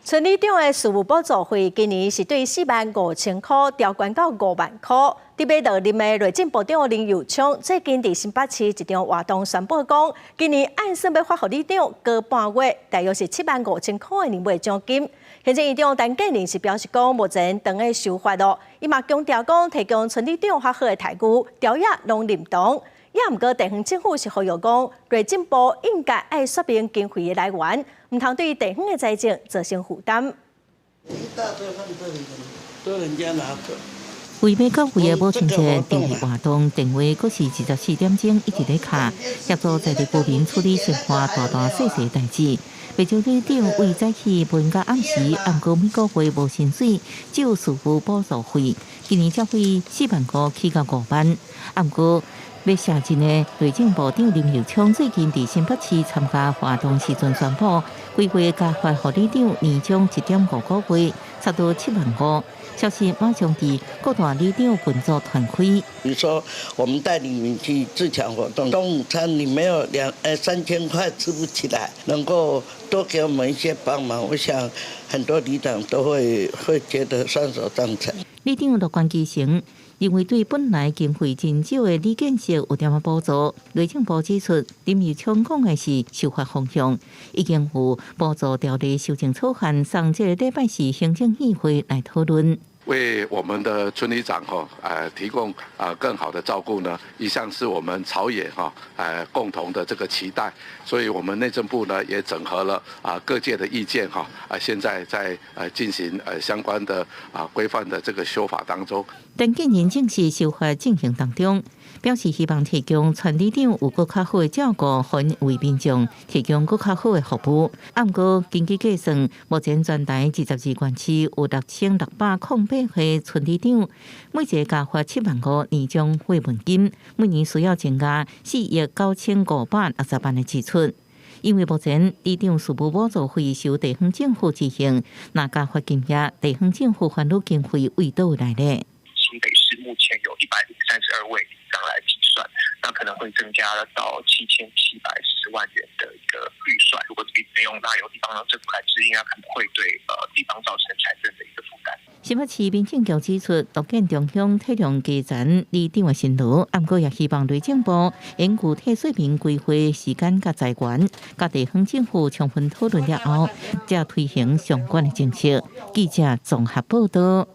村里长的事务补助费今年是对45000块调悬到5万块。伫马道林的内政部长林佑昌最近伫新北市一场活动宣布讲，今年按算要发予里长过半月，大约是75000块的年尾奖金。行政院长陈建仁是表示讲，目前当个修法咯，伊嘛强调讲，提供村里长较好的待遇，条约拢认同。也毋过，地方政府是呼吁讲，内政部应该爱说明经费的来源，唔通对地方的财政造成负担。为要到位的母亲节定义活动，电话阁是24点钟一直咧卡，协助在地居民处理生活大大小小代志。北州里长为早起分到暗时，暗过每个月无薪水，只有事务补助费，今年才费4万块起到5万，暗过。要下进的内政部长林佑昌最近伫新北市参加活动时阵宣布，规划加发予里长年终1.5个月，差不多7万块。消息马上伫各大里长群组传开。比如说，我们带你们去自强活动，中午餐你没有3000块吃不起来，能够多给我们一些帮忙，我想很多里长都会觉得双手赞成。里长乐观其成。因为对本来经费真少的里建设有点补助，内政部指出，林佑昌讲的是修法方向，已经有补助条例修正草案上这个礼拜四行政议会来讨论。为我们的村里长提供更好的照顾呢，一向是我们朝野共同的这个期待，所以我们内政部呢也整合了各界的意见现在在进行相关的规范的这个修法当中。陈建仁正是修法进行当中，表示希望提供村里长有更较好的照顾，还为民众提供更较好的服务。不过根据计算，目前全台22县市有6608个村里长，每一个加发7万块年终慰问金，每年需要增加4亿9560万的支出。因为目前里长事务补助费是由地方政府执行，那加发金额，地方政府烦恼经费为倒来呢？新北市目前有132位里长来计算，那可能会增加到7710万元的一个预算。如果这笔费用那由地方政府来支应，那可能会对地方造成财政的一个负担。新北市民政局指出，乐见中乡体谅基层里长的辛劳，不过也希望内政部研具体说明规划时间甲财源，甲地方政府充分讨论了后，才推行相关的政策。记者综合报道。